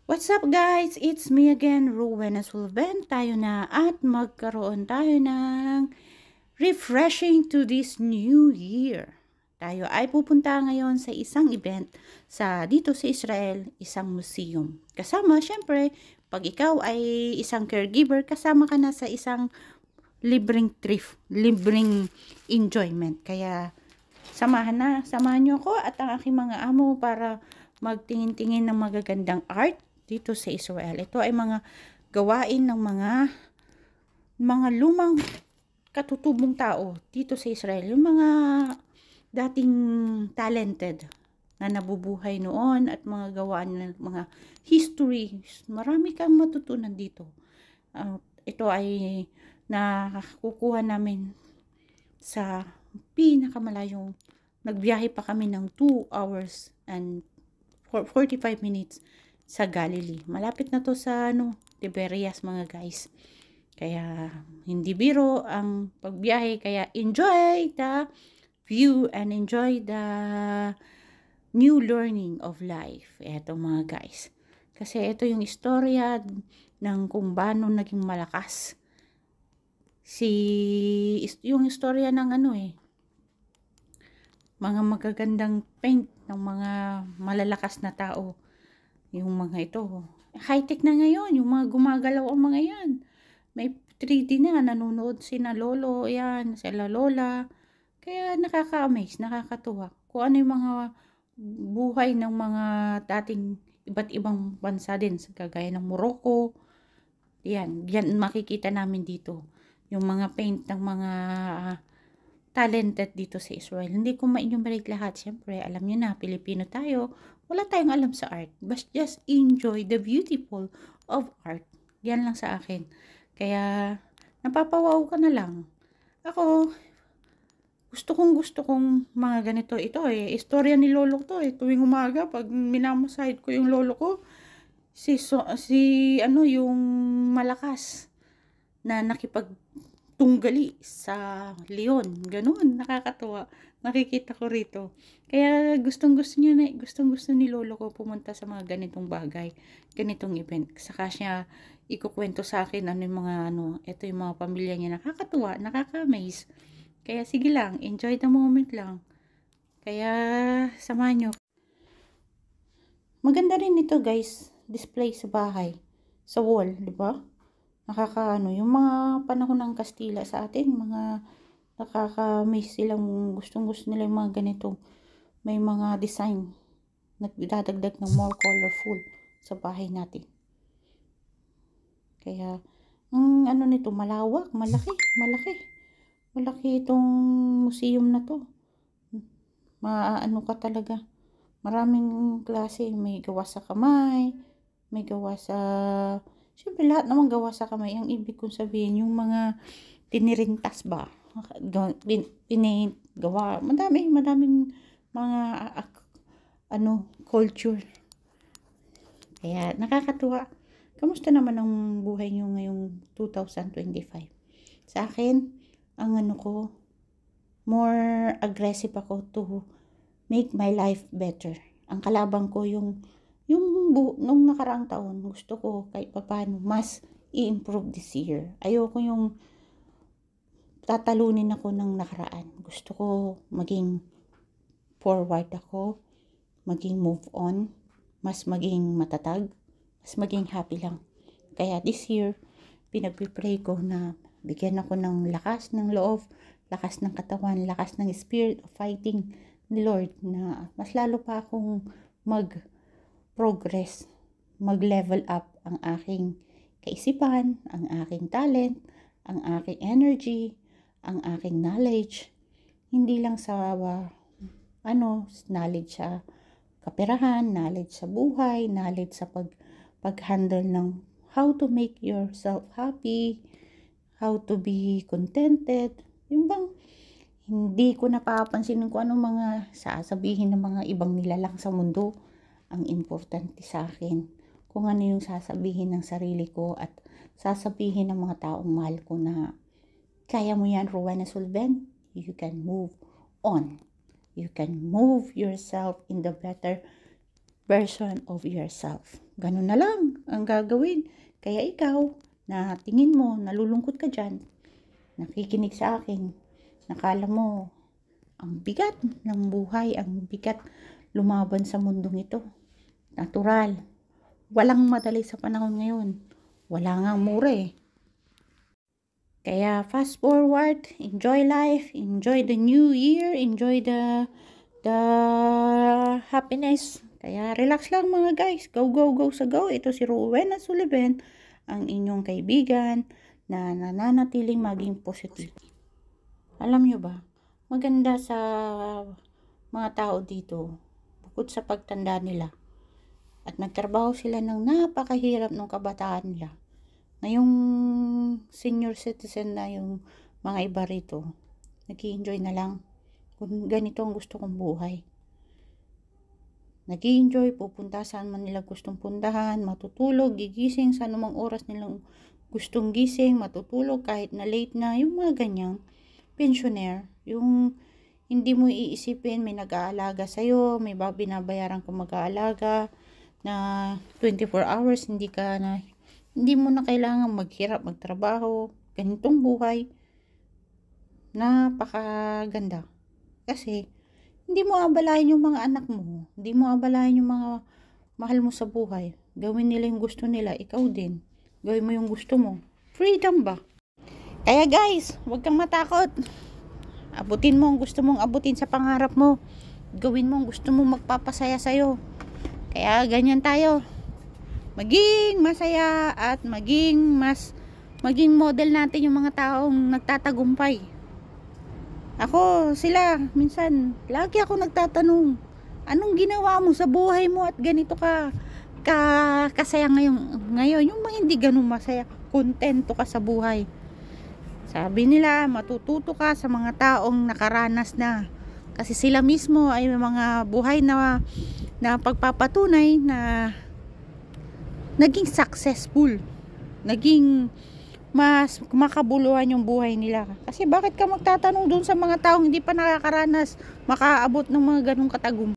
What's up guys? It's me again, Rowena Sulven. Tayo na at magkaroon tayo ng refreshing to this new year. Tayo ay pupunta ngayon sa isang event dito sa Israel, isang museum. Kasama, syempre, pag ikaw ay isang caregiver, kasama ka na sa isang libreng trip, libreng enjoyment. Kaya samahan niyo ako at ang aking mga amo para magtingin-tingin ng magagandang art dito sa Israel. Ito ay mga gawain ng mga lumang katutubong tao dito sa Israel. Yung mga dating talented na nabubuhay noon at mga gawaan ng mga history. Marami kang matutunan dito. Ito ay nakukuha namin sa pinakamalayong. Nagbiyahe pa kami ng 2 hours and 45 minutes sa Galilee. Malapit na to sa Tiberias mga guys. Kaya hindi biro ang pagbiyahe, kaya enjoy the view and enjoy the new learning of life. Eto mga guys. Kasi ito yung istorya ng kung paano naging malakas yung istorya ng mga magagandang paint ng mga malalakas na tao. Yung mga ito, high-tech na ngayon, yung mga gumagalaw ang mga yan. May 3D na, nanonood sina lolo, yan, sila lola. Kaya nakaka-amaze, nakakatuwa. Kung ano yung mga buhay ng mga dating iba't ibang bansa din, kagaya ng Morocco. Yan makikita namin dito. Yung mga paint ng mga talented dito sa Israel. Hindi ko ma-enumerate lahat. Siyempre, alam niyo na, Pilipino tayo. Wala tayong alam sa art. But just enjoy the beautiful of art. Yan lang sa akin. Kaya, napapawaw ka na lang. Ako, gusto kong mga ganito. Ito istorya ni lolo ko to Tuwing umaga, pag minamasahid ko yung lolo ko, yung malakas na nakipagtunggali sa leon. Ganun, nakakatuwa. Nakikita ko rito. Kaya gustong-gusto ni lolo ko pumunta sa mga ganitong bagay, ganitong event. Saka siya ikukwento sa akin ito yung mga pamilya niya. Nakakatuwa, nakaka-amaze. Kaya sige lang, enjoy the moment lang. Kaya samahan nyo. Maganda rin ito guys, display sa bahay, sa wall, di ba? Yung mga panahon ng Kastila sa atin, mga nakaka-amaze silang gustong-gusto nila yung mga ganito. May mga design, nagdadagdag ng more colorful sa bahay natin. Kaya, ang nito, malawak, malaki. Malaki itong museum na to. Ka talaga. Maraming klase, may gawa sa kamay, may gawa sa... Siyempre, lahat naman gawa sa kamay. Ang ibig kong sabihin, yung mga tinirintas ba? Gawa. Madaming mga culture. Kaya, nakakatuwa. Kamusta naman ang buhay nyo ngayong 2025? Sa akin, ang more aggressive ako to make my life better. Ang kalabang ko nung nakaraang taon, gusto ko kahit papaano mas i-improve this year. Ayoko yung tatalunin ako ng nakaraan. Gusto ko maging forward ako, maging move on, mas maging matatag, mas maging happy lang. Kaya this year, pinagpipray ko na bigyan ako ng lakas ng loob, lakas ng katawan, lakas ng spirit of fighting ni Lord na mas lalo pa akong mag-progress, mag-level up ang aking kaisipan, ang aking talent, ang aking energy, ang aking knowledge. Hindi lang sa knowledge sa kaperahan, knowledge sa buhay, knowledge sa pag-handle ng how to make yourself happy, how to be contented. Yung bang hindi ko napapansin kung anong mga sasabihin ng mga ibang nilalang sa mundo. Ang importante sa akin, kung ano yung sasabihin ng sarili ko at sasabihin ng mga taong mahal ko na kaya mo yan, Rowena Sulven. You can move on. You can move yourself in the better version of yourself. Ganun na lang ang gagawin. Kaya ikaw, na tingin mo, nalulungkot ka dyan, nakikinig sa akin, nakala mo, ang bigat ng buhay, ang bigat lumaban sa mundong ito. Natural. Walang madali sa panahon ngayon. Wala nga mura eh. Kaya fast forward, enjoy life, enjoy the new year, enjoy the happiness. Kaya relax lang mga guys. Go, go, go sa go. Ito si Rowena Sullivan, ang inyong kaibigan na nananatiling maging positive. Alam nyo ba, maganda sa mga tao dito, bukod sa pagtanda nila, at nagtrabaho sila ng napakahirap ng kabataan nila. Ngayong senior citizen na yung mga iba rito, nag-i-enjoy na lang. Kung ganito ang gusto kong buhay. Nag-i-enjoy, pupunta saan man nila gustong puntahan, matutulog, gigising sa anumang oras nilang gustong gising, matutulog kahit na late na, yung mga ganyang pensioner, yung hindi mo iisipin, may nag-aalaga sa'yo, may binabayaran kang mag-aalaga na 24 hours, hindi mo na kailangan maghirap, magtrabaho. Ganitong buhay, napakaganda. Kasi, hindi mo abalahin yung mga anak mo. Hindi mo abalahin yung mga mahal mo sa buhay. Gawin nila yung gusto nila, ikaw din. Gawin mo yung gusto mo. Freedom ba? Kaya guys, huwag kang matakot. Abutin mo ang gusto mong abutin sa pangarap mo. Gawin mo ang gusto mong magpapasaya sa'yo. Kaya ganyan tayo. Maging masaya at maging model natin yung mga taong nagtatagumpay. Ako, sila, minsan, lagi ako nagtatanong, anong ginawa mo sa buhay mo at ganito ka kasaya ngayon, yung mga hindi ganun masaya, kontento ka sa buhay. Sabi nila, matututo ka sa mga taong nakaranas na. Kasi sila mismo ay mga buhay na pagpapatunay na naging successful, naging mas makabuluhan yung buhay nila. Kasi bakit ka magtatanong dun sa mga taong hindi pa nakakaranas, makaabot ng mga ganong katagumpay?